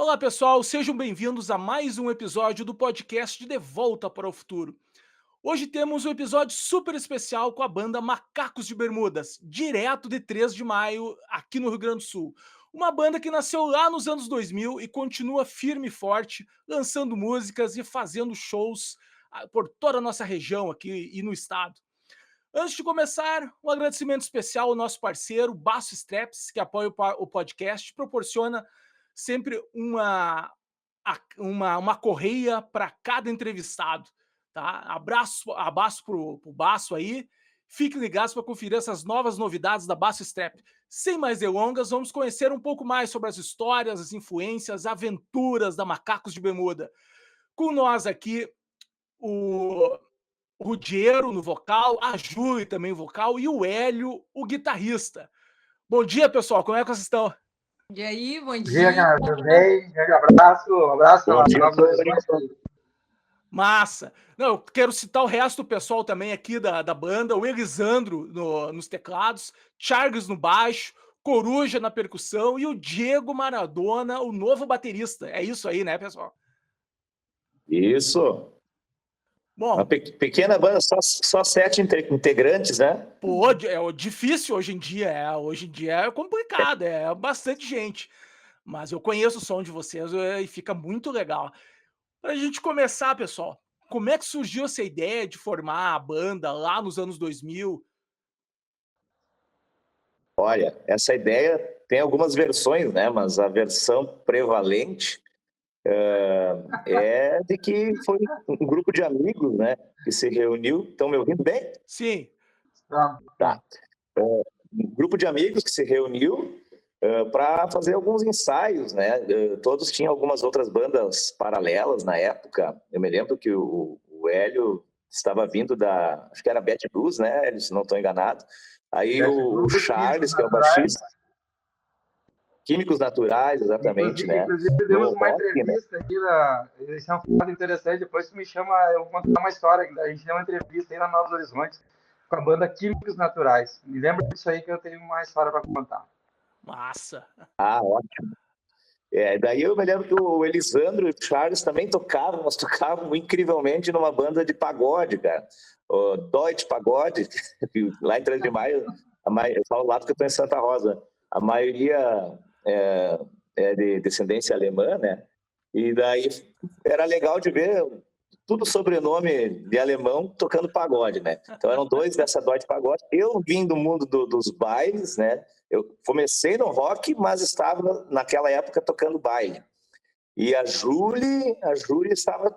Olá, pessoal, sejam bem-vindos a mais um episódio do podcast De Volta para o Futuro. Hoje temos um episódio super especial com a banda Macacos de Bermudas, direto de 3 de maio, aqui no Rio Grande do Sul. Uma banda que nasceu lá nos anos 2000 e continua firme e forte, lançando músicas e fazendo shows por toda a nossa região aqui e no estado. Antes de começar, um agradecimento especial ao nosso parceiro, Basso Straps, que apoia o podcast, proporciona sempre uma correia para cada entrevistado. Tá? Abraço pro Basso aí. Fiquem ligados para conferir essas novas novidades da Basso Strap. Sem mais delongas, vamos conhecer um pouco mais sobre as histórias, as influências, aventuras da Macacos de Bermuda. Com nós aqui, o Rudiero no vocal, a Júlia também no vocal e o Hélio, o guitarrista. Bom dia, pessoal, como é que vocês estão? E aí, bom Bom dia, dia. cara, tudo bem? Grande abraço, abraço Bom a dia, Novos Horizontes. Massa! Não, eu quero citar o resto do pessoal também aqui da banda, o Elisandro nos teclados, Charles no baixo, Coruja na percussão e o Diego Maradona, o novo baterista. É isso aí, né, pessoal? Isso. Uma Bom, pequena banda, só 7 integrantes, né? pô, é difícil hoje em dia é complicado, é bastante gente. Mas eu conheço o som de vocês e fica muito legal. Pra gente começar, pessoal, como é que surgiu essa ideia de formar a banda lá nos anos 2000? Olha, essa ideia tem algumas versões, né? Mas a versão prevalente é de que foi um grupo de amigos, né? Que se reuniu. Estão me ouvindo bem? Sim, Tá. Um grupo de amigos que se reuniu para fazer alguns ensaios, né? Todos tinham algumas outras bandas paralelas na época. Eu me lembro que o Hélio estava vindo acho que era Bad Blues, né, Hélio, se não estou enganado. Aí o Charles, que é o baixista, Químicos Naturais, exatamente, né? Inclusive, demos uma entrevista aqui, isso é um fato interessante, depois tu me chama, eu vou contar uma história, a gente deu uma entrevista aí na Novos Horizontes com a banda Químicos Naturais. Me lembra disso aí que eu tenho uma história para contar. massa. Ah, ótimo. Daí eu me lembro que o Elisandro e o Charles também tocavam, nós tocávamos incrivelmente numa banda de pagode, cara. O Deutsche Pagode, lá em 3 de maio, eu falo lá porque eu estou em Santa Rosa, a maioria é de descendência alemã, né? E daí era legal de ver tudo sobrenome de alemão tocando pagode, né? Então eram dois dessa Deutsche Pagode. Eu vim do mundo dos bailes, né? Eu comecei no rock, mas estava naquela época tocando baile. E a Júlia estava,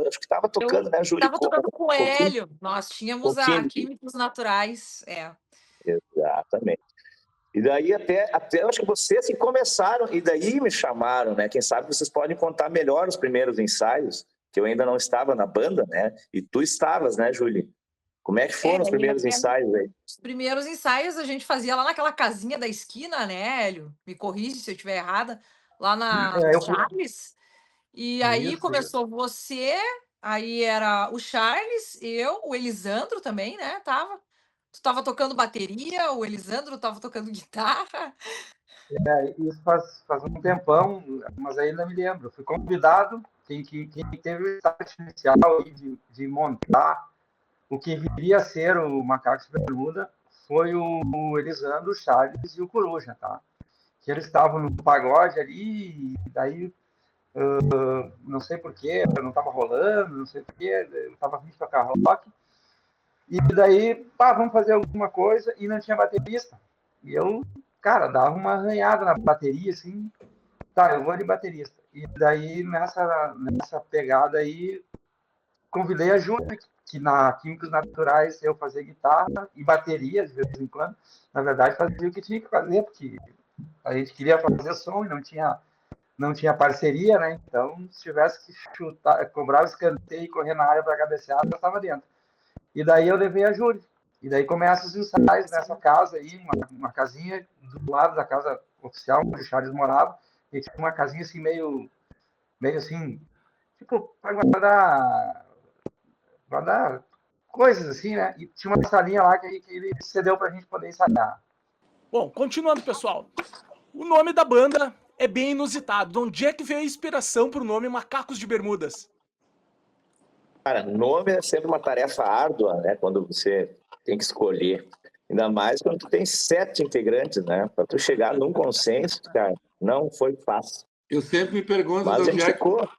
acho que estava tocando, né, Júlia? Estava tocando com o Hélio. Nós tínhamos a Químicos Naturais. Exatamente. E daí até eu acho que vocês que começaram, e daí me chamaram, né? Quem sabe vocês podem contar melhor os primeiros ensaios, que eu ainda não estava na banda, né? E tu estavas, né, Júlia? Como é que foram os primeiros ensaios aí? Os primeiros ensaios a gente fazia lá naquela casinha da esquina, né, Hélio? Me corrige se eu estiver errada. Lá na Charles. E aí começou você, aí era o Charles, eu, o Elisandro também, né? Tu estava tocando bateria, o Elisandro estava tocando guitarra. Isso faz um tempão, mas ainda me lembro. Fui convidado, quem teve o start inicial de montar o que viria a ser o Macacos de Bermuda foi o Elisandro, o Charles e o Coruja, tá? Que eles estavam no pagode ali, e daí não sei porquê, não estava rolando, não sei porquê, eu estava vindo tocar rock. E daí, vamos fazer alguma coisa, e não tinha baterista. E eu, cara, dava uma arranhada na bateria, assim, eu vou de baterista. E daí, nessa pegada aí, convidei a Júlia, que na Químicos Naturais eu fazia guitarra e bateria, de vez em quando. Na verdade, fazia o que tinha que fazer, porque a gente queria fazer som e não tinha parceria, né? Então, se tivesse que chutar, cobrar o escanteio e correr na área para cabecear, eu estava dentro. E daí eu levei a Júlia. E daí começam os ensaios nessa casa aí, uma casinha do lado da casa oficial, onde o Charles morava. E tinha uma casinha assim, meio assim, tipo, para guardar coisas assim, né? E tinha uma salinha lá que ele cedeu pra gente poder ensaiar. Bom, continuando, pessoal. O nome da banda é bem inusitado. De onde é que veio a inspiração para o nome Macacos de Bermudas? Cara, nome é sempre uma tarefa árdua, né? Quando você tem que escolher. Ainda mais quando tu tem 7 integrantes, né? Para tu chegar num consenso, cara, não foi fácil. Eu sempre me pergunto Mas de a onde gente é que... ficou.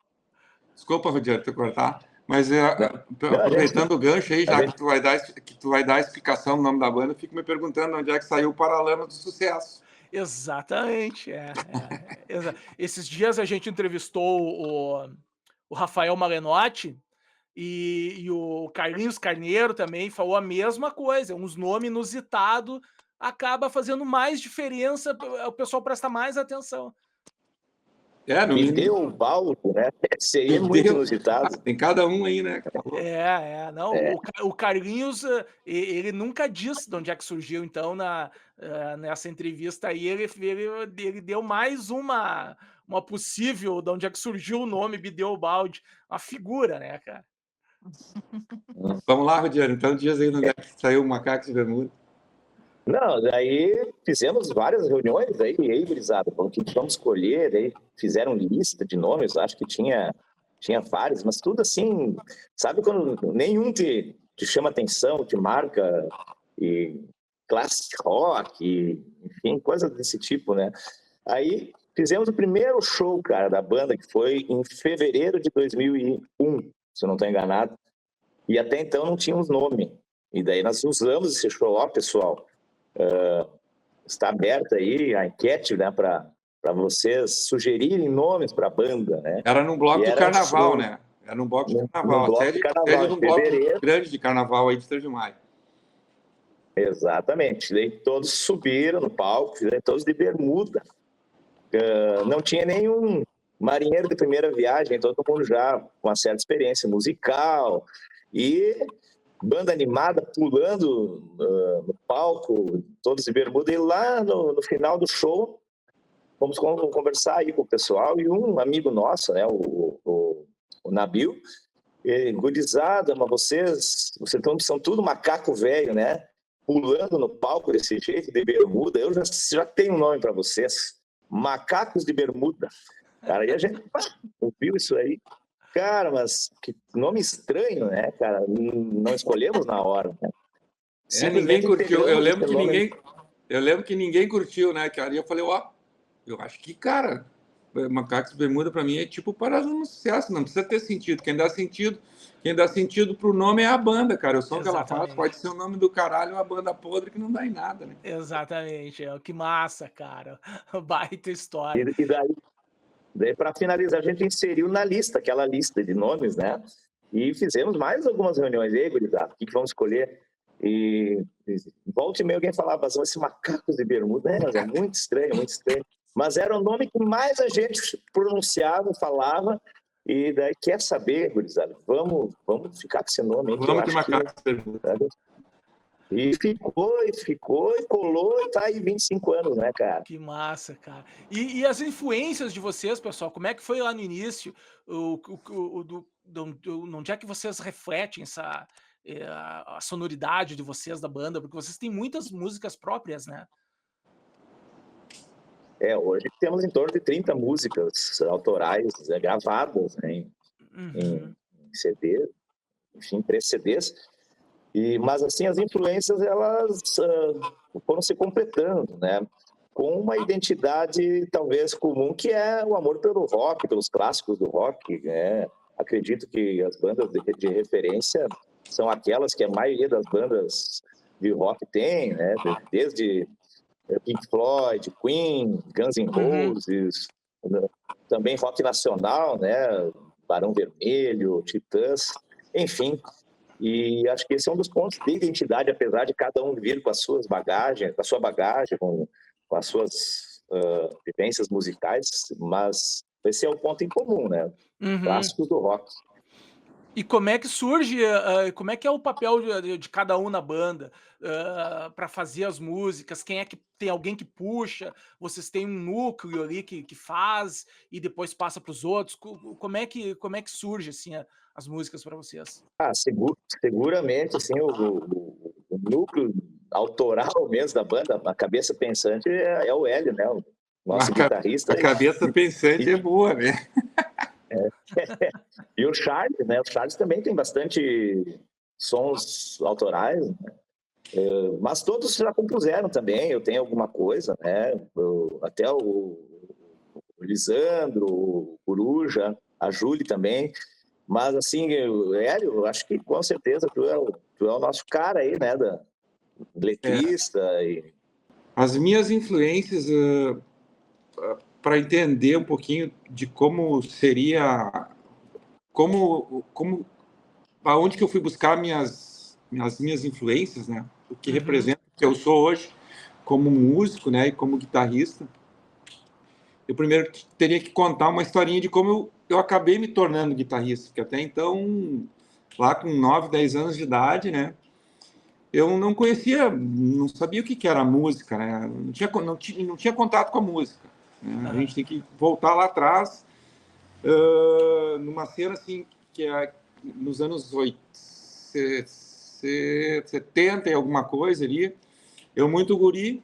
Desculpa, Rogério, te cortar. Mas Não, aproveitando o gancho aí, já gente... que tu vai dar a explicação do nome da banda, eu fico me perguntando onde é que saiu o Paralamas do Sucesso. Exatamente, Esses dias a gente entrevistou o Rafael Malenotti e o Carlinhos Carneiro também falou a mesma coisa. Uns nomes inusitados acaba fazendo mais diferença, o pessoal presta mais atenção. No Me mínimo. deu o balde, né? Seria muito inusitado. Tem cada um aí, né? Não, o Carlinhos, ele nunca disse de onde é que surgiu, então, nessa entrevista aí, ele deu mais uma possível de onde é que surgiu o nome Bideobaldi, uma figura, né, cara? Vamos lá, Rogério, então diz aí de onde é que saiu o Macacos de Bermuda. Não, daí fizemos várias reuniões aí, gurizada, vamos escolher, daí fizeram lista de nomes, acho que tinha vários, mas tudo assim, sabe quando nenhum te chama atenção, te marca, e classic rock, enfim, coisas desse tipo, né? Aí fizemos o primeiro show, cara, da banda, que foi em fevereiro de 2001, se eu não estou enganado, e até então não tínhamos nome, e daí nós usamos esse show, ó, pessoal, está aberta aí a enquete, né, para vocês sugerirem nomes para a banda, né? Era num bloco de carnaval, né? Era num bloco de carnaval. Bloco de carnaval, num bloco grande de carnaval aí de 3 de maio. Exatamente. Daí todos subiram no palco, todos de bermuda. Não tinha nenhum marinheiro de primeira viagem, todo mundo já com uma certa experiência musical e banda animada pulando no palco, todos de bermuda, e lá no final do show fomos conversar aí com o pessoal, e um amigo nosso, né, o Nabil, gurizada, mas vocês são tudo macaco velho, né, pulando no palco desse jeito, de bermuda, eu já tenho um nome para vocês, Macacos de Bermuda. Cara, e a gente ouviu isso aí. Cara, mas que nome estranho, né, cara? Não escolhemos na hora, né? Ninguém curtiu. Eu lembro que ninguém curtiu, né, cara? E eu falei, eu acho que, cara, Macacos de Bermuda pra mim é tipo Paralamas do Sucesso, não precisa ter sentido. Quem dá sentido pro nome é a banda, cara. O som que ela faz pode ser o nome do caralho, uma banda podre que não dá em nada, né? Exatamente, que massa, cara. Baita história. E daí, para finalizar, a gente inseriu na lista, aquela lista de nomes, né? E fizemos mais algumas reuniões. E aí, gurizada, o que vamos escolher? E volta e meia alguém falava, mas esse Macacos de Bermuda, é muito estranho, muito estranho. Mas era o nome que mais a gente pronunciava, falava. E daí, quer saber, gurizada, vamos ficar com esse nome aí. Vamos de Macacos de Bermuda. E ficou, e colou, e tá aí 25 anos, né, cara? Que massa, cara. E as influências de vocês, pessoal, como é que foi lá no início? Onde é que vocês refletem a sonoridade de vocês, da banda? Porque vocês têm muitas músicas próprias, né? Hoje temos em torno de 30 músicas autorais, gravadas, né, em CD, enfim, 3 CDs. Mas, assim, as influências, elas foram se completando, né? Com uma identidade, talvez, comum, que é o amor pelo rock, pelos clássicos do rock, né? Acredito que as bandas de referência são aquelas que a maioria das bandas de rock tem, né? Desde Pink Floyd, Queen, Guns N' Roses, também rock nacional, né? Barão Vermelho, Titãs, enfim. E acho que esse é um dos pontos de identidade, apesar de cada um vir com as suas bagagens, com a sua bagagem, com as suas vivências musicais, mas esse é o ponto em comum, né? Clássicos do rock. E como é que surge, como é que é o papel de cada um na banda para fazer as músicas? Quem é que tem alguém que puxa? Vocês têm um núcleo ali que faz e depois passa para os outros? Como é que surge assim as músicas para vocês? Seguramente, assim, o núcleo autoral mesmo da banda, a cabeça pensante é o Hélio, né? nosso guitarrista. A cabeça pensante é boa, né? E o Charles, né? O Charles também tem bastante sons autorais, né? Mas todos já compuseram também. Eu tenho alguma coisa, né? Até o Lisandro, o Coruja, a Júlia também. Mas, assim, Hélio, eu acho que com certeza tu é o nosso cara aí, né? Letrista. As minhas influências, para entender um pouquinho de como seria, aonde que eu fui buscar as minhas influências, né? O que representa o que eu sou hoje como músico, né? E como guitarrista. Eu primeiro teria que contar uma historinha de como eu acabei me tornando guitarrista, porque até então, lá com 9, 10 anos de idade, né? Eu não conhecia, não sabia o que era música, né? Não tinha contato com a música. Né? A gente tem que voltar lá atrás, numa cena assim, que é nos anos 70 e alguma coisa ali. Eu muito guri,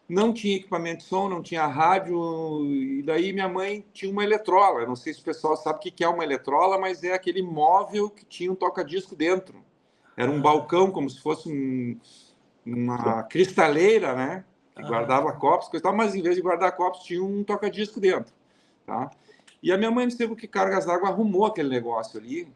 não tinha equipamento de som, não tinha rádio, e daí minha mãe tinha uma eletrola. Eu não sei se o pessoal sabe o que é uma eletrola, mas é aquele móvel que tinha um toca-disco dentro. Era um balcão, como se fosse uma cristaleira, né? Que guardava copos, coisa e tal, mas em vez de guardar copos, tinha um toca-disco dentro. Tá? E a minha mãe, não sei por que cargas d'água, arrumou aquele negócio ali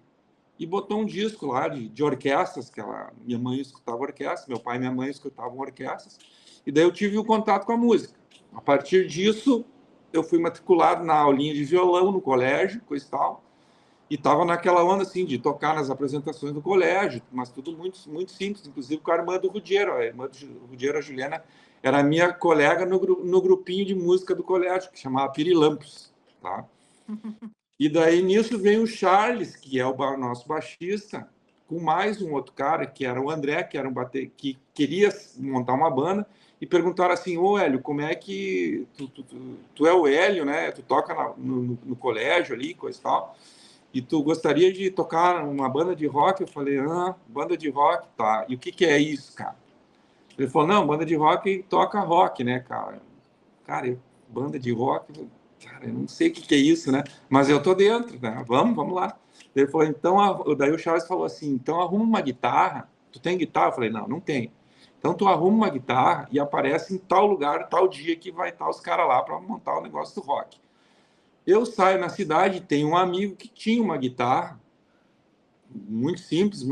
e botou um disco lá de orquestras, que minha mãe escutava orquestras, meu pai e minha mãe escutavam orquestras, e daí eu tive o contato com a música. A partir disso, eu fui matriculado na aulinha de violão no colégio, coisa e tal, e estava naquela onda assim de tocar nas apresentações do colégio, mas tudo muito, muito simples, inclusive com a irmã do Rudiero. A irmã do Rudiero, a Juliana, era minha colega no grupinho de música do colégio, que chamava Pirilampos. Tá? E daí nisso veio o Charles, que é o nosso baixista, com mais um outro cara, que era o André, que queria montar uma banda, e perguntaram assim: ô Hélio, como é que tu é o Hélio, né? Tu toca no colégio ali, coisa e tal. E tu gostaria de tocar uma banda de rock? Eu falei, banda de rock, tá. E o que é isso, cara? Ele falou, não, banda de rock toca rock, né, cara? Cara, banda de rock, cara, eu não sei o que é isso, né? Mas eu tô dentro, né? Vamos lá. Ele falou, então, daí o Charles falou assim, então arruma uma guitarra. Tu tem guitarra? Eu falei, não tenho. Então tu arruma uma guitarra e aparece em tal lugar, tal dia que vai estar os caras lá para montar o negócio do rock. Eu saio na cidade, tenho um amigo que tinha uma guitarra, muito simples,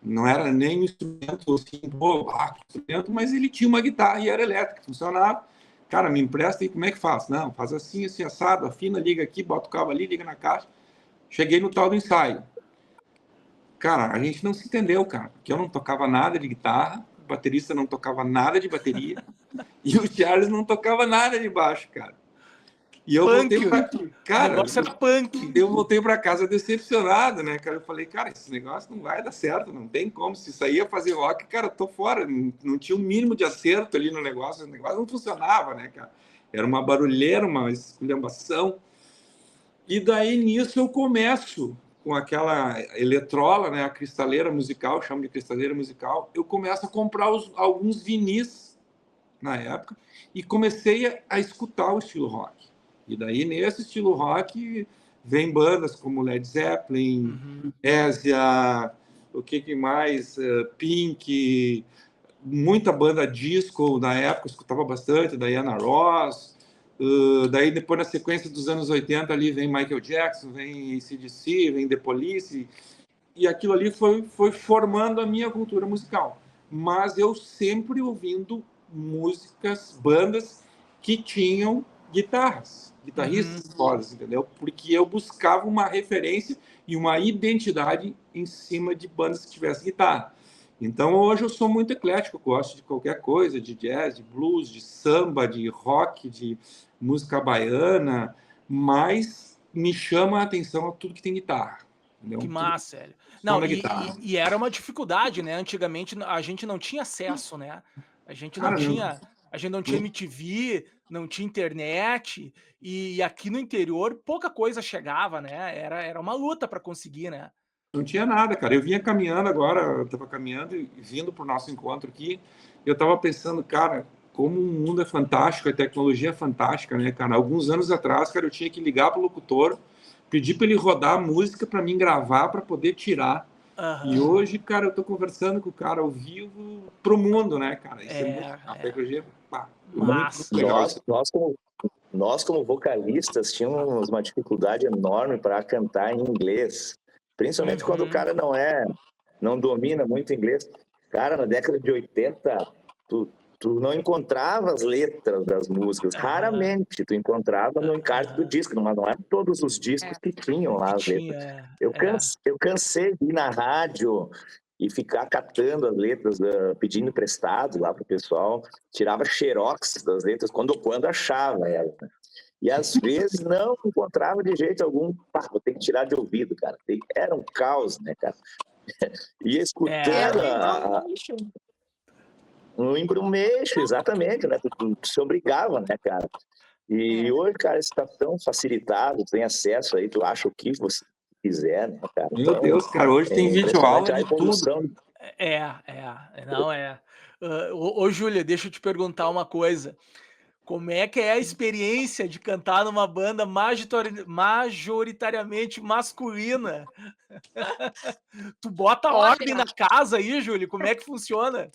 não era nem um instrumento assim, instrumento, mas ele tinha uma guitarra e era elétrica, funcionava. Cara, me empresta aí, como é que faz? Não, faz assim, assim, assado, afina, liga aqui, bota o cabo ali, liga na caixa. Cheguei no tal do ensaio. Cara, a gente não se entendeu, cara, porque eu não tocava nada de guitarra, o baterista não tocava nada de bateria, e o Charles não tocava nada de baixo, cara. E eu voltei pra... Cara, o negócio era punk. Eu voltei para casa decepcionado, né, cara? Eu falei, cara, esse negócio não vai dar certo, não tem como. Se isso aí ia fazer rock, cara, eu tô fora. Não tinha um mínimo de acerto ali no negócio. O negócio não funcionava, né, cara? Era uma barulheira, uma esculhambação. E daí, nisso, eu começo com aquela eletrola, né, a cristaleira musical, chamo de cristaleira musical. Eu começo a comprar alguns vinis na época e comecei a escutar o estilo rock. E daí, nesse estilo rock, vem bandas como Led Zeppelin, Ezia, o que mais? Pink, muita banda disco na época, eu escutava bastante, Diana Ross. Daí, depois, na sequência dos anos 80, ali vem Michael Jackson, vem AC/DC, vem The Police. E aquilo ali foi formando a minha cultura musical. Mas eu sempre ouvindo músicas, bandas que tinham guitarristas fodas, entendeu? Porque eu buscava uma referência e uma identidade em cima de bandas que tivessem guitarra. Então, hoje eu sou muito eclético, gosto de qualquer coisa, de jazz, de blues, de samba, de rock, de música baiana, mas me chama a atenção a tudo que tem guitarra. Entendeu? Que massa, Hélio. Não, e era uma dificuldade, né? Antigamente a gente não tinha acesso, né? A gente não tinha MTV, não tinha internet, e aqui no interior pouca coisa chegava, né? Era uma luta para conseguir, né? Não tinha nada, cara. Eu vinha caminhando agora, eu estava caminhando e vindo para o nosso encontro aqui, eu estava pensando, cara, como o mundo é fantástico, a tecnologia é fantástica, né, cara? Alguns anos atrás, cara, eu tinha que ligar pro locutor, pedir para ele rodar a música para mim gravar, para poder tirar. E hoje, cara, eu tô conversando com o cara ao vivo pro mundo, né, cara? Isso é muito... A tecnologia, pá, muito legal. Nós, como vocalistas, tínhamos uma dificuldade enorme para cantar em inglês. Principalmente quando o cara não domina muito inglês. Cara, na década de 80, tu não encontrava as letras das músicas. Raramente tu encontrava no encarte do disco, mas não eram todos os discos que tinham lá as letras. Eu cansei de ir na rádio e ficar catando as letras, pedindo emprestado lá pro pessoal, tirava xerox das letras quando achava elas, né? E às vezes não encontrava de jeito algum. Pá, vou ter que tirar de ouvido, cara. Era um caos, né, cara? E escutando um embrumeixo, exatamente, né? Tu se obrigava, né, cara? E hoje, cara, isso está tão facilitado, tem acesso aí, tu acha o que você quiser, né, cara? Meu Deus, cara, hoje tem videoaula de tudo. Ô, Júlia, deixa eu te perguntar uma coisa. Como é que é a experiência de cantar numa banda majoritariamente masculina? Tu bota ordem na casa aí, Júlia? Como é que funciona?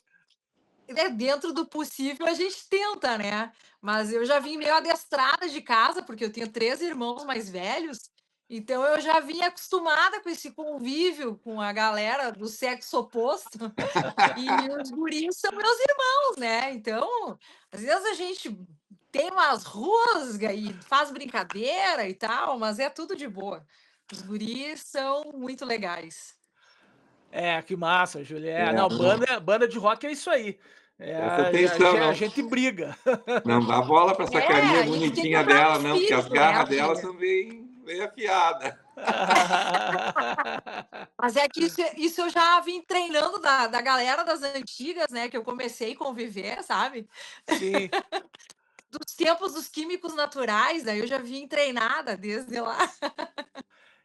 Dentro do possível a gente tenta, né? Mas eu já vim meio adestrada de casa, porque eu tenho 3 irmãos mais velhos, então eu já vim acostumada com esse convívio com a galera do sexo oposto, e os guris são meus irmãos, né? Então, às vezes a gente tem umas rusgas e faz brincadeira e tal, mas é tudo de boa. Os guris são muito legais. Que massa, Júlia. Não, banda de rock é isso aí. Presta atenção, a gente briga. Não dá bola para essa carinha isso tem que bonitinha quebrar dela, o não, porque as espírito, garras né, dela filha? são bem afiadas. Mas é que isso eu já vim treinando da galera das antigas, né? Que eu comecei a conviver, sabe? Sim. Dos tempos dos químicos naturais, daí eu já vim treinada desde lá.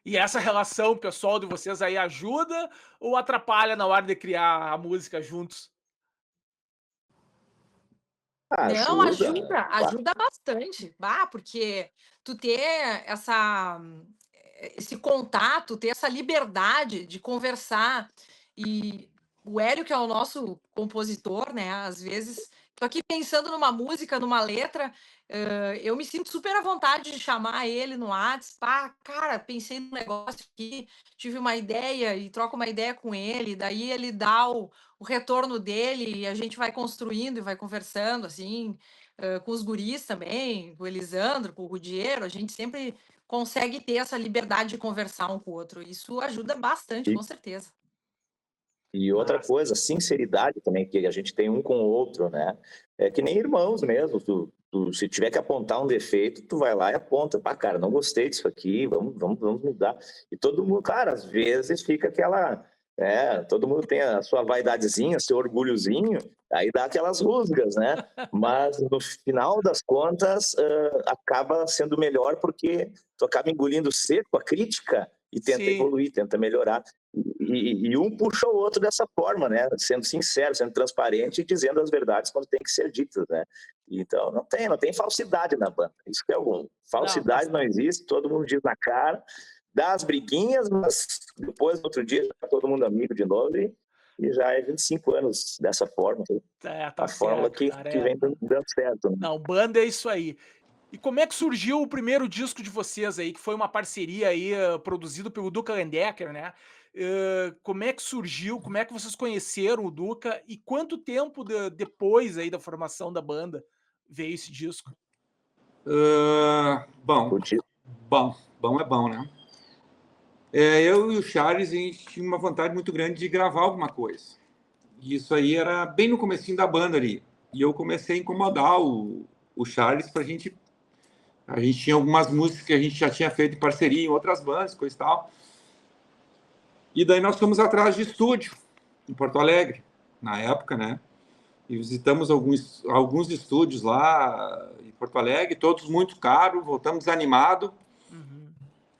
E essa relação pessoal de vocês aí ajuda ou atrapalha na hora de criar a música juntos? Não, ajuda bastante. Porque tu ter esse contato, ter essa liberdade de conversar. E o Hélio, que é o nosso compositor, né? Às vezes, tô aqui pensando numa música, numa letra, eu me sinto super à vontade de chamar ele no WhatsApp. Cara, pensei num negócio aqui, tive uma ideia e troco uma ideia com ele, daí ele dá o retorno dele e a gente vai construindo e vai conversando, assim, com os guris também, com o Elisandro, com o Rudiero, a gente sempre consegue ter essa liberdade de conversar um com o outro. Isso ajuda bastante, com certeza. E outra coisa, sinceridade também, que a gente tem um com o outro, né? É que nem irmãos mesmo. Se tiver que apontar um defeito, tu vai lá e aponta. Pá, cara, não gostei disso aqui, vamos mudar. E todo mundo, cara, às vezes fica aquela... todo mundo tem a sua vaidadezinha, seu orgulhozinho, aí dá aquelas rusgas, né? Mas no final das contas, acaba sendo melhor porque tu acaba engolindo seco a crítica e tenta evoluir, tenta melhorar. E um puxa o outro dessa forma, né? Sendo sincero, sendo transparente e dizendo as verdades quando tem que ser ditas, né? Então não tem falsidade na banda. Isso que é bom. Falsidade não existe, todo mundo diz na cara, dá as briguinhas, mas depois, no outro dia, já todo mundo amigo de novo e já é 25 anos dessa forma. A fórmula que vem dando certo. Né? Não, banda é isso aí. E como é que surgiu o primeiro disco de vocês aí, que foi uma parceria aí, produzido pelo Duca Lendecker, né? Como é que surgiu, como é que vocês conheceram o Duca e quanto tempo depois aí da formação da banda veio esse disco? Bom é bom, né? Eu e o Charles, a gente tinha uma vontade muito grande de gravar alguma coisa. E isso aí era bem no comecinho da banda ali. E eu comecei a incomodar o Charles pra gente... A gente tinha algumas músicas que a gente já tinha feito em parceria em outras bandas, coisa e tal. E daí nós fomos atrás de estúdio, em Porto Alegre, na época, né? E visitamos alguns estúdios lá em Porto Alegre, todos muito caros, voltamos desanimados.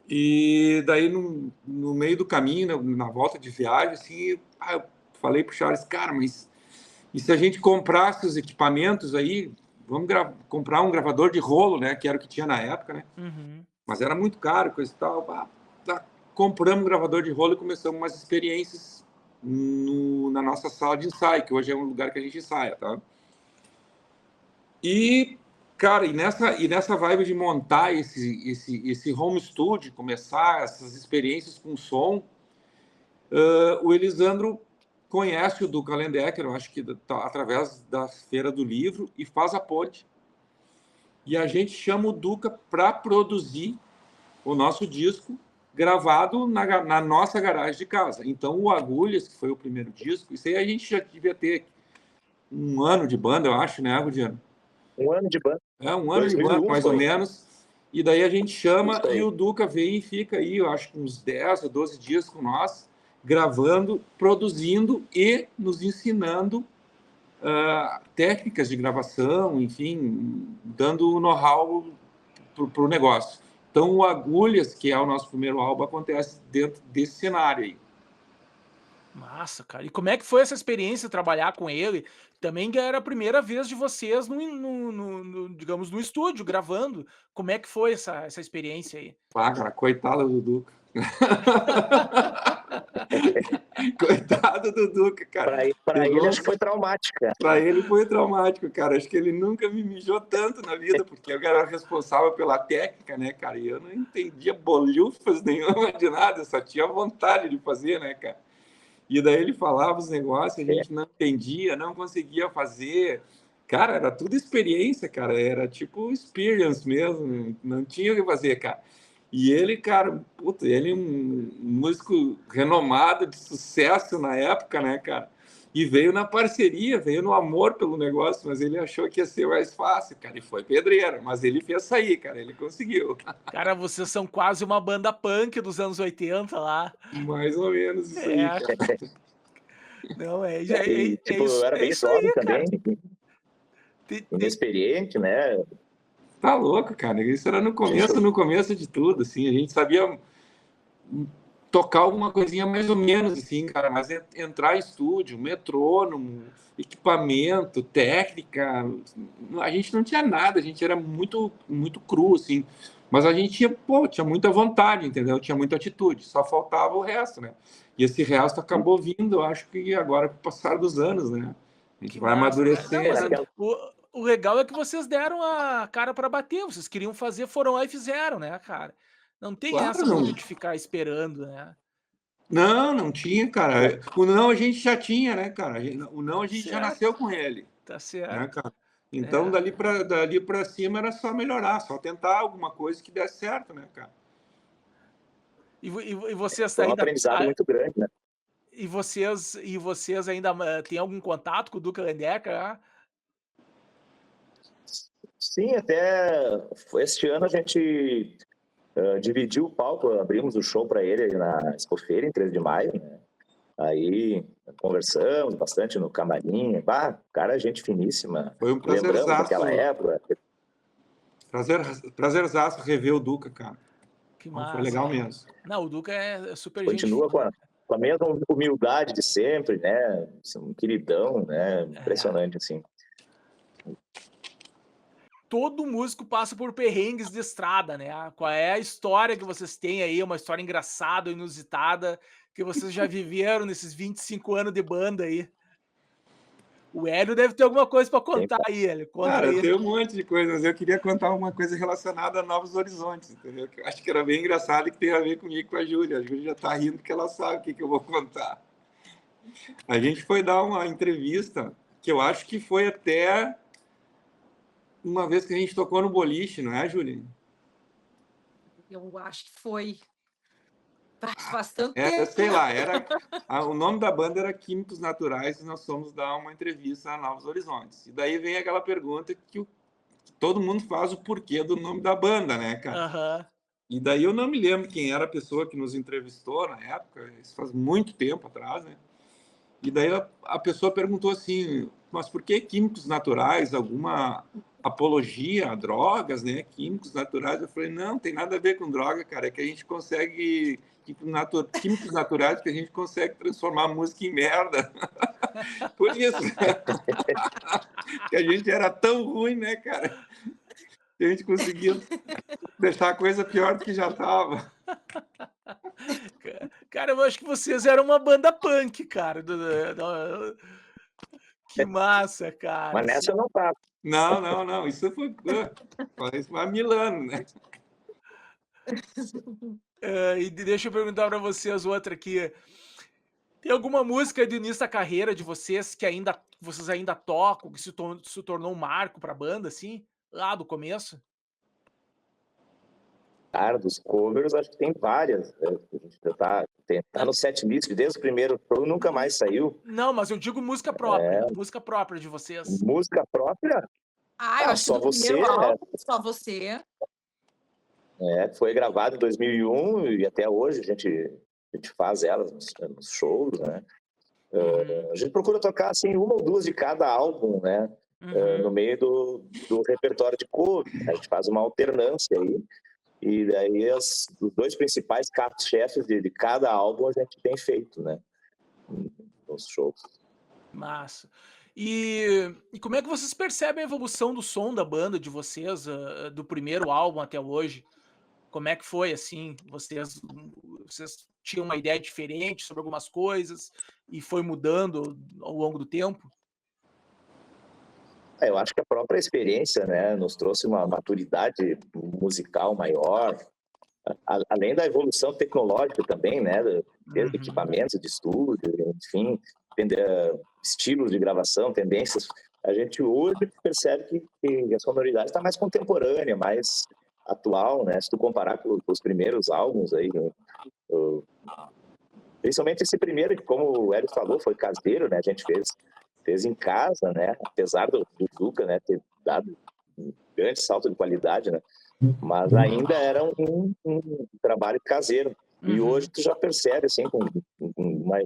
E daí, no meio do caminho, na volta de viagem, assim, eu falei pro Charles, cara, mas E se a gente comprasse os equipamentos aí, vamos comprar um gravador de rolo, né? Que era o que tinha na época, né? Uhum. Mas era muito caro, coisa e tal. Compramos um gravador de rolo e começamos umas experiências na nossa sala de ensaio, que hoje é um lugar que a gente ensaia, tá? E, cara, e nessa vibe de montar esse home studio, começar essas experiências com som, o Elisandro conhece o Duca Lendecker, eu acho que através da Feira do Livro, e faz a ponte. E a gente chama o Duca para produzir o nosso disco gravado na nossa garagem de casa. Então, o Agulhas, que foi o primeiro disco, isso aí a gente já devia ter 1 ano de banda, eu acho, né, Rudiano? 1 ano de banda. 1 ano de banda, 2001 mais ou foi. menos. E daí a gente chama Isso aí. e o Duca vem e fica aí, eu acho que uns 10 ou 12 dias com nós, gravando, produzindo e nos ensinando técnicas de gravação, enfim, dando o know-how para o negócio. Então, o Agulhas, que é o nosso primeiro álbum, acontece dentro desse cenário aí. Massa, cara. E como é que foi essa experiência trabalhar com ele? Também que era a primeira vez de vocês digamos, no estúdio, gravando. Como é que foi essa experiência aí? Cara, coitado do Duca. Coitado do Duca, cara. Para ele, acho que foi traumática. Para ele foi traumático, cara. Acho que ele nunca me mijou tanto na vida, porque eu era responsável pela técnica, né, cara? E eu não entendia bolhufas nenhuma de nada, eu só tinha vontade de fazer, né, cara? E daí ele falava os negócios, a gente não entendia, não conseguia fazer. Cara, era tudo experiência, cara. Era tipo experience mesmo, não tinha o que fazer, cara. E ele, cara, puta, ele é um músico renomado, de sucesso na época, né, cara? E veio na parceria, veio no amor pelo negócio, mas ele achou que ia ser mais fácil, cara. E foi pedreira, mas ele fez sair, cara, ele conseguiu. Cara, vocês são quase uma banda punk dos anos 80 lá. Mais ou menos isso aí, cara. Não, Tipo, eu era bem jovem também, inexperiente, né? Tá louco, cara. Isso era no começo de tudo, assim. A gente sabia tocar alguma coisinha mais ou menos, assim, cara. Mas entrar em estúdio, metrônomo, equipamento, técnica, a gente não tinha nada. A gente era muito, muito cru, assim. Mas a gente tinha muita vontade, entendeu? Tinha muita atitude. Só faltava o resto, né? E esse resto acabou vindo, eu acho que agora, com o passar dos anos, né? A gente vai amadurecendo. O legal é que vocês deram a cara para bater, vocês queriam fazer, foram lá e fizeram, né, cara? Não tem essa de ficar esperando, né? Não tinha, cara. O não a gente já tinha, né, cara? O não a gente já nasceu com ele. Tá certo. Né, cara? Então, dali para cima era só melhorar, só tentar alguma coisa que desse certo, né, cara? E vocês Foi um aprendizado muito grande, né? E vocês ainda têm algum contato com o Duca Lendecker? Sim, até este ano a gente dividiu o palco, abrimos o show para ele na Expofeira, em 13 de maio, né? Aí conversamos bastante no camarim. Cara, gente finíssima. Foi um prazerzaço. Lembramos daquela época. Prazerzaço rever o Duca, cara. Que massa. Foi legal mesmo. Não, o Duca é super Continua com a mesma humildade de sempre, né? Um queridão, né? Impressionante, assim. Todo músico passa por perrengues de estrada, né? Qual é a história que vocês têm aí, uma história engraçada, inusitada, que vocês já viveram nesses 25 anos de banda aí? O Hélio deve ter alguma coisa para contar aí, Hélio. Cara, eu tenho um monte de coisa, mas eu queria contar uma coisa relacionada a Novos Horizontes, entendeu? Que eu acho que era bem engraçado e que tem a ver comigo e com a Júlia. A Júlia já tá rindo porque ela sabe o que eu vou contar. A gente foi dar uma entrevista, que eu acho que foi até uma vez que a gente tocou no boliche, não é, Júlia? Eu acho que foi. Faz tanto tempo. Sei lá, o nome da banda era Químicos Naturais e nós fomos dar uma entrevista a Novos Horizontes. E daí vem aquela pergunta que todo mundo faz o porquê do nome da banda, né, cara? Uhum. E daí eu não me lembro quem era a pessoa que nos entrevistou na época, isso faz muito tempo atrás, né? E daí a pessoa perguntou assim, mas por que Químicos Naturais? apologia a drogas, né, químicos naturais. Eu falei, não, tem nada a ver com droga, cara, é que a gente consegue, químicos naturais, que a gente consegue transformar a música em merda. Por isso que a gente era tão ruim, né, cara, que a gente conseguia deixar a coisa pior do que já estava. Cara, eu acho que vocês eram uma banda punk, cara. Que massa, cara. Mas nessa eu não tava. Não, isso foi há 1000 anos, né? E deixa eu perguntar para vocês outra aqui. Tem alguma música do início da carreira de vocês que vocês ainda tocam, que se tornou um marco para a banda, assim, lá do começo? Cara, dos covers, acho que tem várias. A gente tá no setlist desde o primeiro show, nunca mais saiu. Não, mas eu digo música própria de vocês. Música própria? Eu acho Só que do Você. primeiro álbum, Só Você. Foi gravado em 2001 e até hoje a gente faz elas nos shows, né? A gente procura tocar assim uma ou duas de cada álbum, né? No meio do repertório de cover. A gente faz uma alternância aí. E daí os dois principais carros-chefes de cada álbum a gente tem feito, né? Nos shows. Massa. E como é que vocês percebem a evolução do som da banda de vocês, do primeiro álbum até hoje? Como é que foi, assim? Vocês tinham uma ideia diferente sobre algumas coisas e foi mudando ao longo do tempo? Eu acho que a própria experiência, né, nos trouxe uma maturidade musical maior, além da evolução tecnológica também, né, desde equipamentos de estúdio, enfim, estilos de gravação, tendências. A gente hoje percebe que a sonoridade está mais contemporânea, mais atual, né, se tu comparar com os primeiros álbuns aí, principalmente esse primeiro, que como o Hélio falou, foi caseiro, né, a gente fez em casa, né? Apesar do Zucca, né, ter dado um grande salto de qualidade, né? Mas ainda era um trabalho caseiro. E hoje tu já percebe, assim, com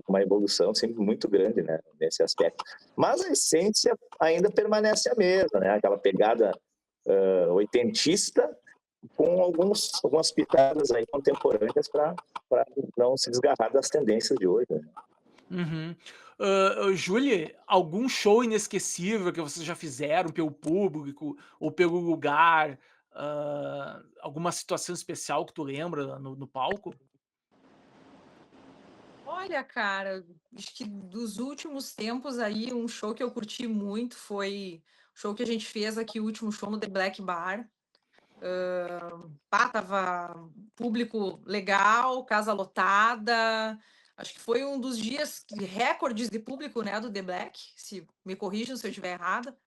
uma evolução assim, muito grande, né, nesse aspecto. Mas a essência ainda permanece a mesma, né? Aquela pegada oitentista com algumas pitadas aí contemporâneas para não se desgarrar das tendências de hoje, né? Julie, algum show inesquecível que vocês já fizeram pelo público ou pelo lugar? Alguma situação especial que tu lembra no palco? Olha, cara, acho que dos últimos tempos aí, um show que eu curti muito foi o show que a gente fez aqui, o último show no The Black Bar. Tava público legal, casa lotada. Acho que foi um dos dias recordes de público, né, do The Black. Se me corrijam se eu estiver errada.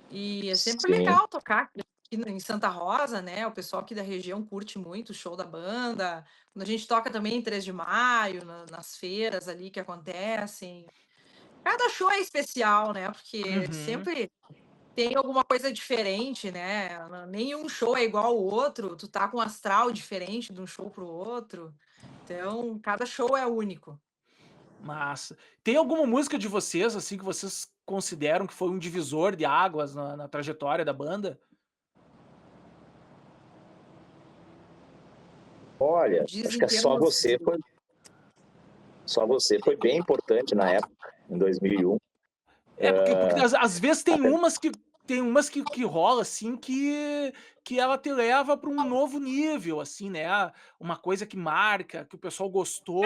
E é sempre legal tocar aqui em Santa Rosa, né? O pessoal aqui da região curte muito o show da banda. Quando a gente toca também em 3 de maio, nas feiras ali que acontecem. Cada show é especial, né? Porque sempre tem alguma coisa diferente, né? Nenhum show é igual ao outro. Tu tá com um astral diferente de um show pro outro. Então, cada show é único. Massa. Tem alguma música de vocês, assim, que vocês consideram que foi um divisor de águas na trajetória da banda? Olha, acho que é Só Você foi bem importante na época, em 2001. Porque às vezes tem umas que rola assim que ela te leva para um novo nível, assim, né? Uma coisa que marca, que o pessoal gostou.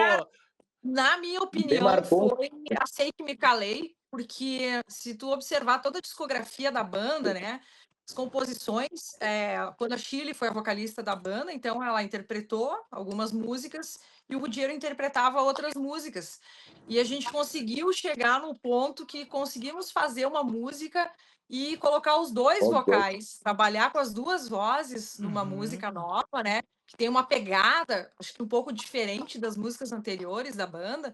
Na minha opinião, foi a Sei Que Me Calei, porque se tu observar toda a discografia da banda, né? As composições, quando a Chile foi a vocalista da banda, então ela interpretou algumas músicas e o Ruggiero interpretava outras músicas. E a gente conseguiu chegar no ponto que conseguimos fazer uma música e colocar os dois vocais, trabalhar com as duas vozes numa música nova, né? Que tem uma pegada, acho que um pouco diferente das músicas anteriores da banda.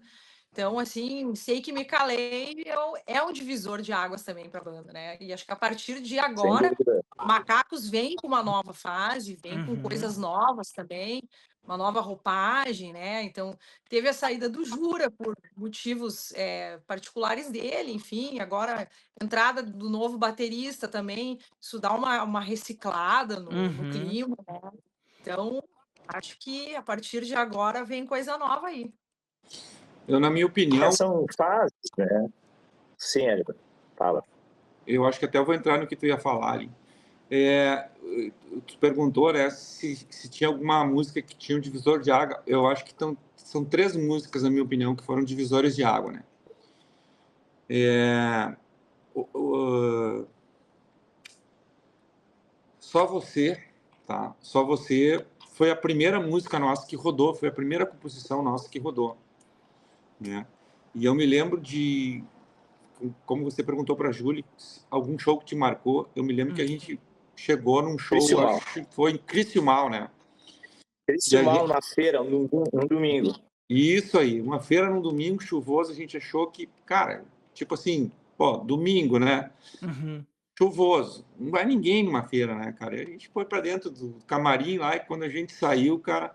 Então, assim, Sei Que Me Calei é um divisor de águas também para a banda, né? E acho que a partir de agora, Macacos vem com uma nova fase, vem com coisas novas também. uma nova roupagem, né? Então, teve a saída do Jura por motivos particulares dele, enfim, agora a entrada do novo baterista também, isso dá uma reciclada no clima, né? Então, acho que a partir de agora vem coisa nova aí. Eu, na minha opinião... São fases, né? Sim, Érico, fala. Eu acho que até eu vou entrar no que tu ia falar ali. Tu perguntou, né, se tinha alguma música que tinha um divisor de água. Eu acho que são 3 músicas, na minha opinião, que foram divisores de água, né? Só Você, tá? Só Você foi a primeira música nossa que rodou, foi a primeira composição nossa que rodou, né? E eu me lembro de, como você perguntou para a Júlia, algum show que te marcou. Eu me lembro que a gente chegou num show, acho que foi em Criciúmal, né? Criciúmal, na feira, um domingo. Isso aí, uma feira num domingo chuvoso, a gente achou que, cara, tipo assim, domingo, né? Chuvoso, não vai ninguém numa feira, né, cara? E a gente foi para dentro do camarim lá, e quando a gente saiu, cara,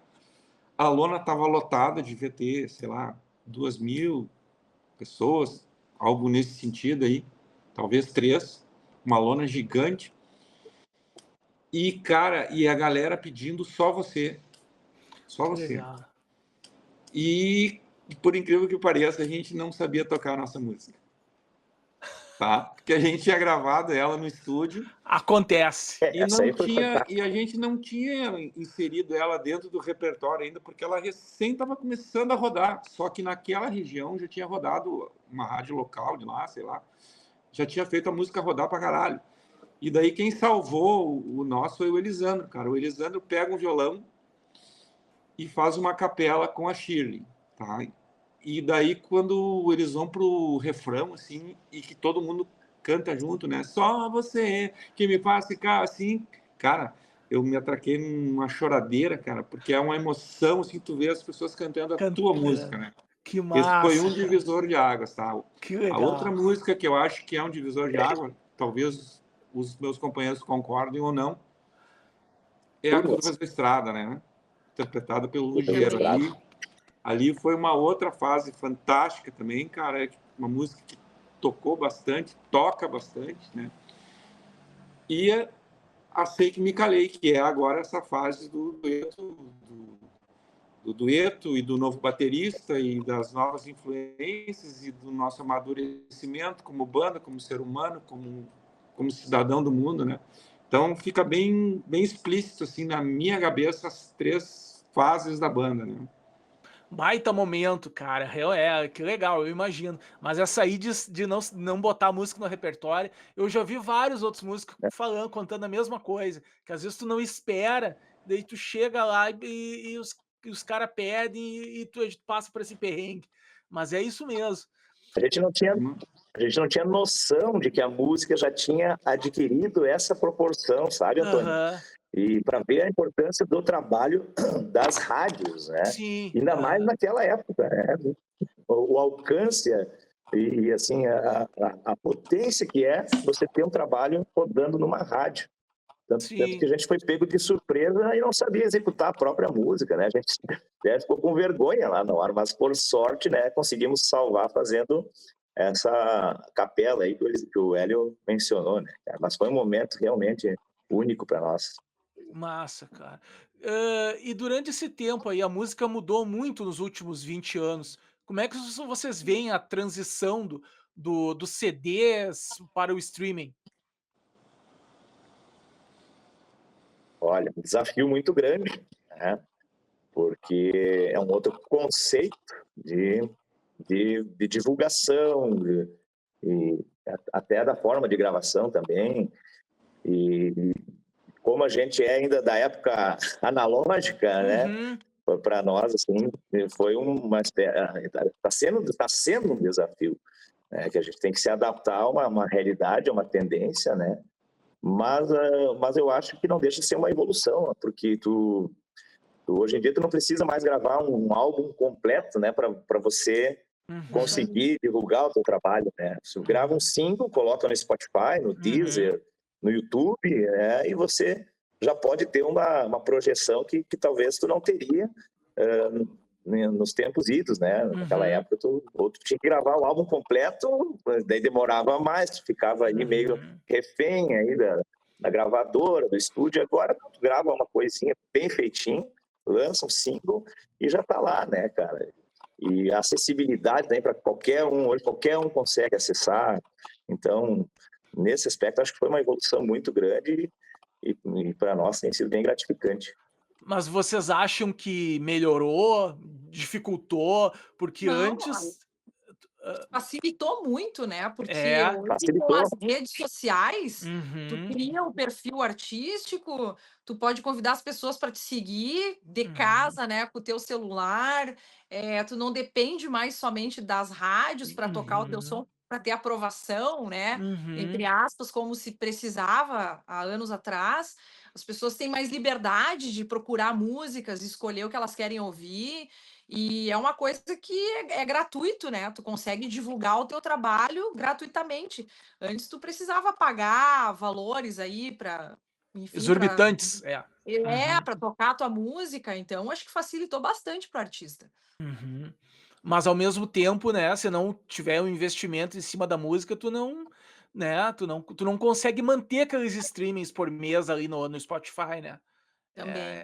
a lona tava lotada, devia ter, sei lá, 2.000 pessoas, algo nesse sentido aí, talvez 3, uma lona gigante. E, cara, e a galera pedindo Só Você. Só Você. Legal. E, por incrível que pareça, a gente não sabia tocar a nossa música. Tá? Porque a gente tinha gravado ela no estúdio. Acontece. E a gente não tinha inserido ela dentro do repertório ainda, porque ela recém estava começando a rodar. Só que naquela região já tinha rodado uma rádio local de lá, sei lá. Já tinha feito a música rodar pra caralho. E daí quem salvou o nosso foi o Elisandro, cara. O Elisandro pega um violão e faz uma capela com a Shirley, tá? E daí quando eles vão pro refrão, assim, e que todo mundo canta junto, né? Só você que me faz ficar assim. Cara, eu me atraquei numa choradeira, cara, porque é uma emoção, assim, tu vê as pessoas cantando a tua música, né? Que massa. Esse foi um divisor de águas, tá? Que legal. A outra música que eu acho que é um divisor de água, talvez os meus companheiros concordem ou não, é a Curvas da Estrada, né? Interpretada pelo Lugero. Ali foi uma outra fase fantástica também, cara. É uma música que tocou bastante, toca bastante, né? E a Sei Que Me Calei, que é agora essa fase do dueto e do novo baterista e das novas influências e do nosso amadurecimento como banda, como ser humano, como cidadão do mundo, né? Então fica bem explícito assim na minha cabeça as 3 fases da banda, né? Baita momento, cara. Que legal, eu imagino. Mas essa aí de não botar música no repertório, eu já vi vários outros músicos contando a mesma coisa. Que às vezes tu não espera, daí tu chega lá e os caras pedem e tu passa por esse perrengue. Mas é isso mesmo. A gente não tinha noção de que a música já tinha adquirido essa proporção, sabe, Antônio? E para ver a importância do trabalho das rádios, né? Sim. Ainda mais naquela época, né? O alcance e assim a potência que é você ter um trabalho rodando numa rádio. Tanto que a gente foi pego de surpresa e não sabia executar a própria música, né? A gente ficou com vergonha lá na hora, mas por sorte, né, conseguimos salvar fazendo essa capela aí que o Hélio mencionou, né? Mas foi um momento realmente único para nós. Massa, cara. E durante esse tempo aí, a música mudou muito nos últimos 20 anos. Como é que vocês veem a transição dos CDs para o streaming? Olha, um desafio muito grande, né? Porque é um outro conceito de divulgação, e até da forma de gravação também. E como a gente é ainda da época analógica, né? Para nós, assim, foi está sendo um desafio, né? Que a gente tem que se adaptar a uma realidade, a uma tendência, né? Mas eu acho que não deixa de ser uma evolução, porque hoje em dia tu não precisa mais gravar um álbum completo, né, para você conseguir divulgar o teu trabalho, né? Você grava um single, coloca no Spotify, no Deezer, no YouTube, e você já pode ter uma projeção que talvez tu não teria nos tempos idos, né? Naquela época, tu tinha que gravar o álbum completo, daí demorava mais, tu ficava aí meio refém aí da gravadora, do estúdio. Agora tu grava uma coisinha bem feitinho, lança um single e já tá lá, né, cara? E a acessibilidade também para qualquer um, hoje qualquer um consegue acessar. Então, nesse aspecto, acho que foi uma evolução muito grande e para nós tem sido bem gratificante. Mas vocês acham que melhorou, dificultou? Porque Não, antes... facilitou muito, né? Porque hoje, facilitou. com as redes sociais, tu Uhum, cria um perfil artístico, tu pode convidar as pessoas para te seguir de casa, né? Com o teu celular. Tu não depende mais somente das rádios para tocar o teu som, para ter aprovação, né? Entre aspas, como se precisava há anos atrás. As pessoas têm mais liberdade de procurar músicas, escolher o que elas querem ouvir. E é uma coisa que é gratuito, né? Tu consegue divulgar o teu trabalho gratuitamente. Antes tu precisava pagar valores aí para, enfim, exorbitantes, para tocar a tua música. Então acho que facilitou bastante para o artista. Mas ao mesmo tempo, né, se não tiver um investimento em cima da música, tu não, né, tu não consegue manter aqueles streamings por mês ali no Spotify, né? Também.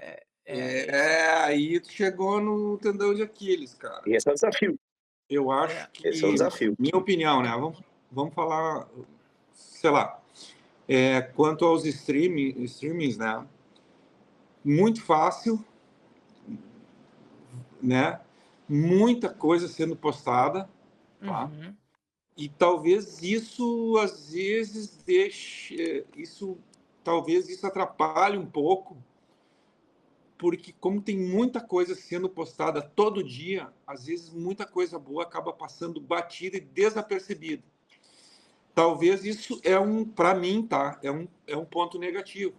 Aí tu chegou no tendão de Aquiles, cara. E esse é o desafio. Eu acho que, Esse é o desafio. minha opinião, né? Vamos falar, sei lá, quanto aos streamings, né? Muito fácil, né? Muita coisa sendo postada, tá? E talvez isso às vezes talvez isso atrapalhe um pouco, porque como tem muita coisa sendo postada todo dia, às vezes muita coisa boa acaba passando batida e desapercebida. Talvez isso para mim, tá? É um ponto negativo.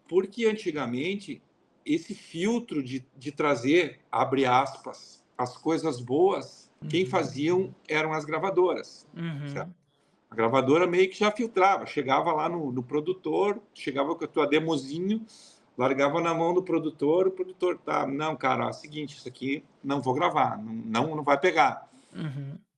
Porque antigamente esse filtro de trazer, abre aspas, as coisas boas, quem faziam eram as gravadoras. Certo? A gravadora meio que já filtrava, chegava lá no produtor, chegava com a tua demozinho, largava na mão do produtor, o produtor tá, não, cara, é o seguinte, isso aqui não vou gravar, não vai pegar.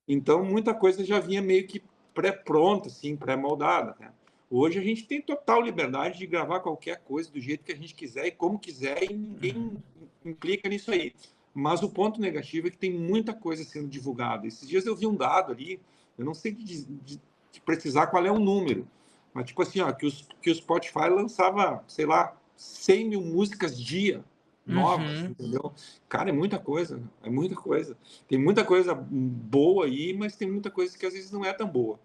Então muita coisa já vinha meio que pré-pronta, assim, pré-moldada, né? Hoje a gente tem total liberdade de gravar qualquer coisa do jeito que a gente quiser e como quiser, e ninguém implica nisso aí. Mas o ponto negativo é que tem muita coisa sendo divulgada. Esses dias eu vi um dado ali, eu não sei de precisar qual é o número, mas tipo assim, ó, que o Spotify lançava, sei lá, 100 mil músicas dia novas, entendeu? Cara, é muita coisa, é muita coisa. Tem muita coisa boa aí, mas tem muita coisa que às vezes não é tão boa.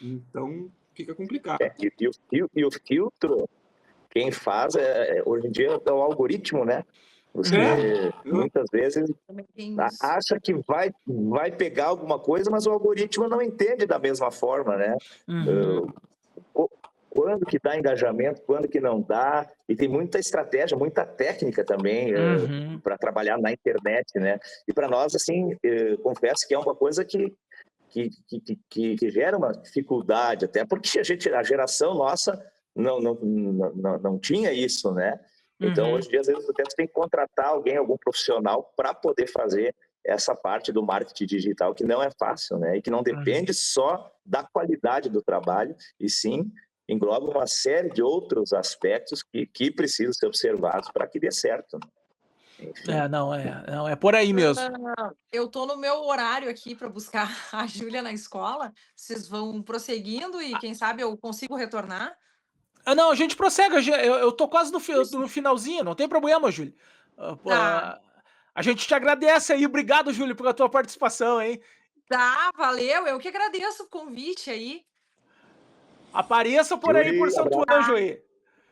Então, fica complicado. E o filtro, quem faz, hoje em dia, é o algoritmo, né? Você, muitas vezes, acha que vai pegar alguma coisa, mas o algoritmo não entende da mesma forma, né? Quando que dá engajamento, quando que não dá, e tem muita estratégia, muita técnica também para trabalhar na internet, né? E para nós, assim, confesso que é uma coisa que gera uma dificuldade, até porque a geração nossa não tinha isso, né? Então, hoje em dia, às vezes, você tem que contratar algum profissional para poder fazer essa parte do marketing digital, que não é fácil, né? E que não depende só da qualidade do trabalho, e sim engloba uma série de outros aspectos que precisam ser observados para que dê certo. Enfim. Não, é por aí mesmo. Eu tô no meu horário aqui para buscar a Júlia na escola. Vocês vão prosseguindo e quem sabe eu consigo retornar? Não, a gente prossegue. Eu tô quase no finalzinho, não tem problema, Júlia. Tá. A gente te agradece aí. Obrigado, Júlia, pela tua participação, hein? Tá, valeu. Eu que agradeço o convite aí. Apareça por aí, por Santo Anjo aí.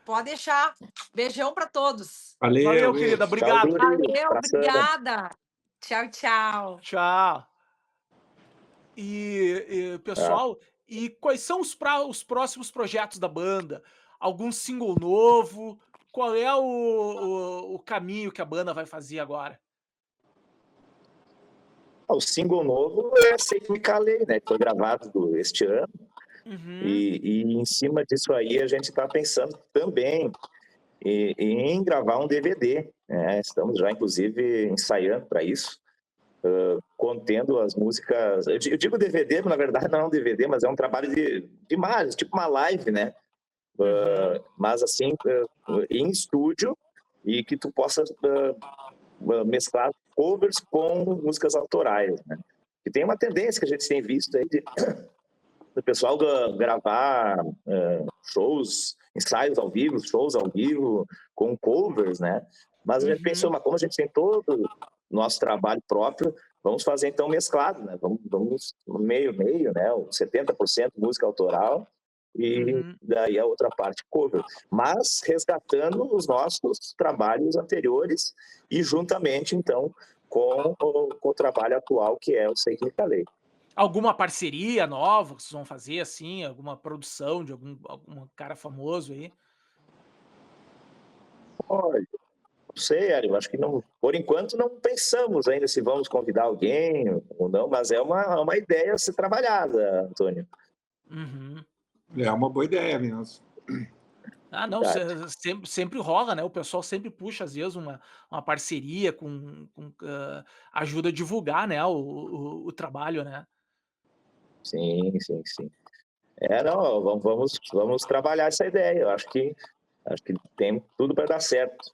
Pode deixar. Beijão para todos. Valeu, querida. Obrigado. Valeu, obrigada. Tchau, tchau. Tchau. Pessoal, e quais são os próximos projetos da banda? Algum single novo? Qual é o caminho que a banda vai fazer agora? O single novo é Sei Que Me Calei, né? Que foi gravado este ano. E em cima disso aí a gente está pensando também em gravar um DVD, né? Estamos já, inclusive, ensaiando para isso, contendo as músicas. Eu digo DVD, mas na verdade não é um DVD, mas é um trabalho de imagem, tipo uma live, né? Mas assim, em estúdio, e que tu possa mesclar covers com músicas autorais, né? E tem uma tendência que a gente tem visto aí do pessoal gravar shows, ensaios ao vivo, shows ao vivo, com covers, né? Mas a gente pensou, mas como a gente tem todo o nosso trabalho próprio, vamos fazer então mesclado, né? Vamos meio, né? 70% música autoral e daí a outra parte cover. Mas resgatando os nossos trabalhos anteriores e juntamente, então, com o trabalho atual, que é o Sei Que Me Calei. Alguma parceria nova que vocês vão fazer, assim? Alguma produção de algum cara famoso aí? Olha, não sei, Ari, eu acho que não, por enquanto não pensamos ainda se vamos convidar alguém ou não, mas é uma ideia a ser trabalhada, Antônio. É uma boa ideia mesmo. Ah, não, sempre rola, né? O pessoal sempre puxa, às vezes, uma parceria ajuda a divulgar, né, o trabalho, né? Sim. Não, vamos trabalhar essa ideia. Eu acho que tem tudo para dar certo.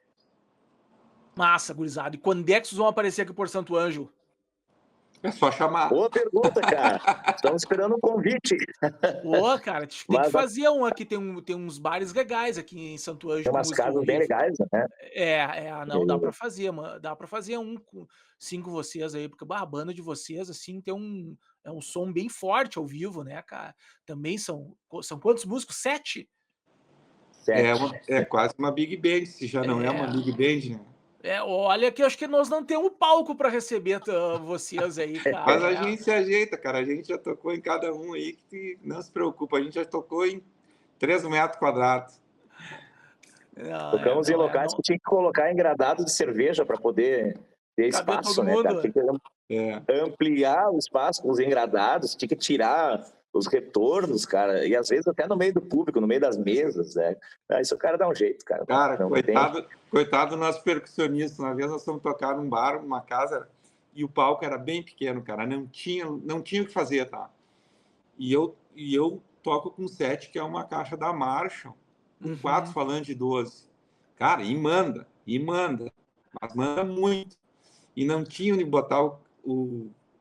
Massa, gurizada. E quando é que vocês vão aparecer aqui por Santo Ângelo? É só chamar. Boa pergunta, cara. Estamos esperando um convite. Pô, cara, tem que Mas fazer um aqui. Tem uns bares legais aqui em Santo tem Ângelo com umas música ao casas bem vivo. legais, né? Não, dá pra fazer, mano. Dá pra fazer um com 5 vocês aí, porque a banda de vocês, assim, tem um som bem forte ao vivo, né, cara? Também são quantos músicos? 7? É quase uma Big Band, se já não é uma Big Band, né? Olha que eu acho que nós não temos palco pra receber vocês aí, cara. Mas a gente se ajeita, cara. A gente já tocou em cada um aí, que não se preocupa. A gente já tocou em 3 metros quadrados. Tocamos em locais que tinha que colocar engradado de cerveja para poder ter espaço, né, cara? Tinha que ampliar o espaço com os engradados, tinha que tirar os retornos, cara, e às vezes até no meio do público, no meio das mesas, né? Isso o cara dá um jeito, cara. Cara, coitado do nosso percussionista. Uma vez nós fomos tocar num bar, numa casa, e o palco era bem pequeno, cara. Não tinha o que fazer, tá? E eu toco com 7, que é uma caixa da Marshall, com 4 falantes de 12. Cara, e manda, mas manda muito. E não tinha onde botar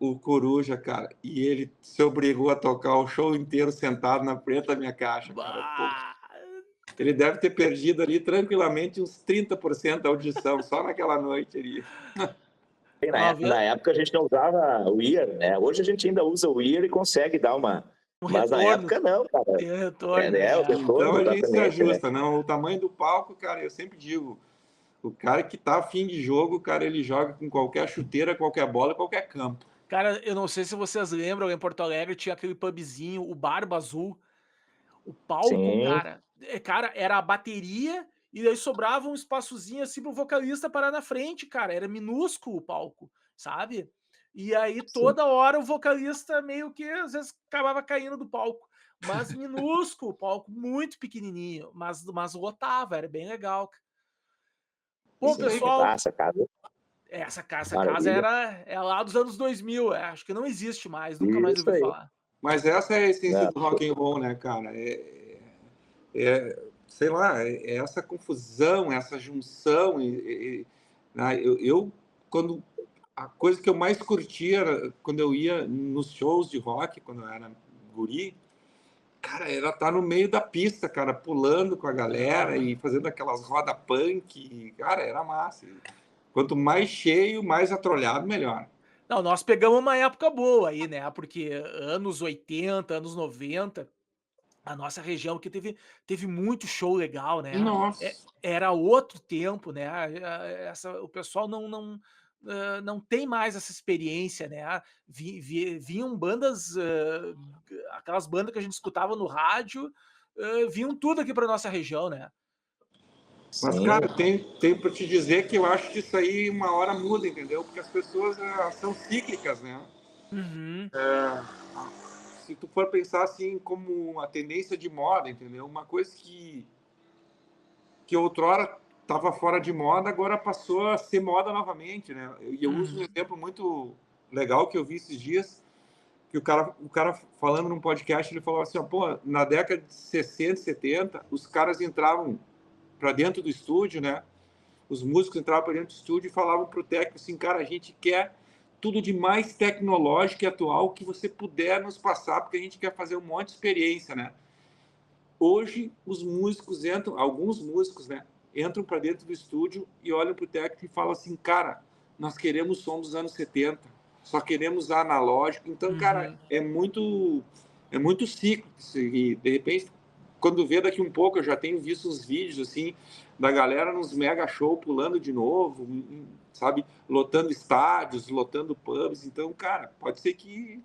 o Coruja, cara. E ele se obrigou a tocar o show inteiro sentado na frente da minha caixa, cara. Pô, ele deve ter perdido ali tranquilamente uns 30% da audição só naquela noite ali. Na época a gente não usava o ear, né? Hoje a gente ainda usa o ear e consegue dar mas na época não, cara. Tem retorno, o retorno, então a gente se ajusta, né? não? O tamanho do palco, cara, eu sempre digo, o cara que tá afim de jogo, cara, ele joga com qualquer chuteira, qualquer bola, qualquer campo. Cara, eu não sei se vocês lembram, em Porto Alegre tinha aquele pubzinho, o Barba Azul. O palco, cara, era a bateria e aí sobrava um espaçozinho assim pro vocalista parar na frente, cara. Era minúsculo o palco, sabe? E aí toda hora o vocalista meio que às vezes acabava caindo do palco. Mas minúsculo, o palco muito pequenininho, mas lotava, era bem legal. Bom, pessoal, essa casa é lá dos anos 2000, acho que não existe mais, nunca mais ouvi falar. Mas essa é a essência do rock and roll, né, cara? Sei lá, é essa confusão, essa junção. Quando a coisa que eu mais curtia era quando eu ia nos shows de rock, quando eu era guri, cara, era estar no meio da pista, cara, pulando com a galera e fazendo aquelas roda punk, cara, era massa. Quanto mais cheio, mais atrolhado, melhor. Não, nós pegamos uma época boa aí, né? Porque anos 80, anos 90, a nossa região que teve muito show legal, né? Nossa. Era outro tempo, né? O pessoal não tem mais essa experiência, né? Vinham bandas, aquelas bandas que a gente escutava no rádio, vinham tudo aqui para nossa região, né? Mas, cara, tem para te dizer que eu acho que isso aí uma hora muda, entendeu? Porque as pessoas são cíclicas, né? Se tu for pensar assim como uma tendência de moda, entendeu? Uma coisa que que outrora estava fora de moda, agora passou a ser moda novamente, né? E eu uso um exemplo muito legal que eu vi esses dias, que o cara falando num podcast, ele falou assim, ó, pô, na década de 60, 70, os caras entravam para dentro do estúdio, né? Os músicos entravam para dentro do estúdio e falavam pro técnico assim, cara, a gente quer tudo de mais tecnológico e atual que você puder nos passar, porque a gente quer fazer um monte de experiência, né? Hoje, os músicos entram, alguns músicos, né, entram para dentro do estúdio e olham para o técnico e falam assim, cara, nós queremos som dos anos 70, só queremos analógico. Então, cara, é muito ciclo. E, de repente, quando vê daqui um pouco, eu já tenho visto uns vídeos, assim, da galera nos mega show pulando de novo, sabe, lotando estádios, lotando pubs. Então, cara, pode ser que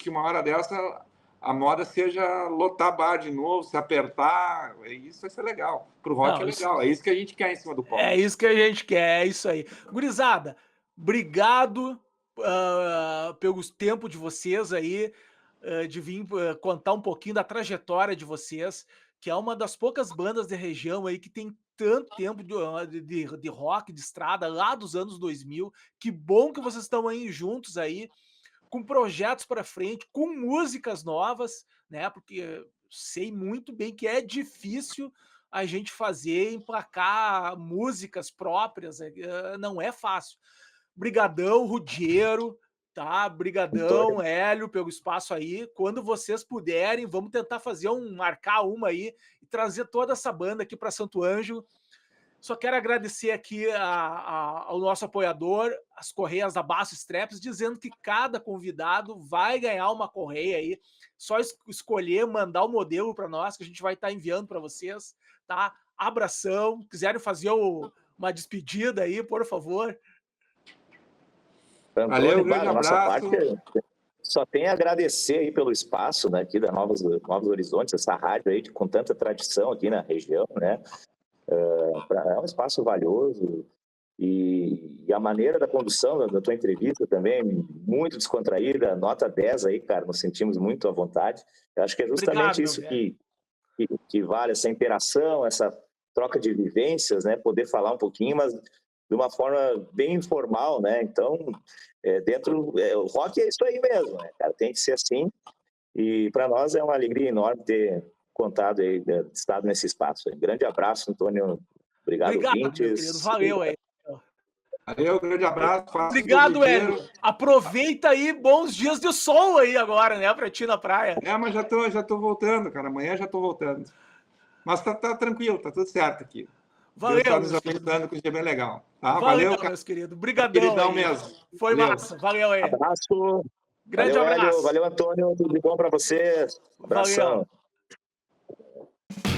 uma hora dessa a moda seja lotar bar de novo, se apertar, isso vai ser legal. Pro rock é legal, é isso que a gente quer em cima do palco. É isso que a gente quer, é isso aí. Gurizada, obrigado pelo tempo de vocês aí, de vir contar um pouquinho da trajetória de vocês, que é uma das poucas bandas da região aí que tem tanto tempo de rock, de estrada, lá dos anos 2000. Que bom que vocês estão aí juntos aí, com projetos para frente, com músicas novas, né? Porque sei muito bem que é difícil a gente fazer, emplacar músicas próprias, não é fácil. Brigadão, Rudiero, tá? Brigadão, Hélio, pelo espaço aí. Quando vocês puderem, vamos tentar marcar uma aí e trazer toda essa banda aqui para Santo Ângelo. Só quero agradecer aqui ao nosso apoiador, as correias da Basso Straps, dizendo que cada convidado vai ganhar uma correia aí. Só escolher, mandar o modelo para nós, que a gente vai estar enviando para vocês, tá? Abração. Quiserem fazer uma despedida aí, por favor. Antônio, Valeu, grande nossa abraço. parte, só tenho a agradecer aí pelo espaço, né, aqui da Novos Horizontes, essa rádio aí com tanta tradição aqui na região, né? É um espaço valioso e a maneira da condução da tua entrevista também muito descontraída, nota 10 aí, cara, nos sentimos muito à vontade. Eu acho que é justamente isso que vale, essa interação, essa troca de vivências, né, poder falar um pouquinho, mas de uma forma bem informal, né? Então, o rock é isso aí mesmo, né, cara? Tem que ser assim. E para nós é uma alegria enorme ter contado aí, estado nesse espaço. Grande abraço, Antônio. Obrigado, ouvintes. Meu querido. Valeu aí. Valeu, grande abraço. Obrigado, Hélio. Aproveita aí, bons dias de sol aí agora, né, pra ti na praia. Mas já tô voltando, cara. Amanhã já tô voltando. Mas tá tranquilo, tá tudo certo aqui. Valeu. Deus tá nos abençoando, que isso é bem legal. Tá? Valeu, meus queridos. Obrigadão. Queridão mesmo. Foi massa. Valeu aí. Abraço. Grande abraço. Valeu, Antônio. Tudo de bom para você. Abração. Valeu.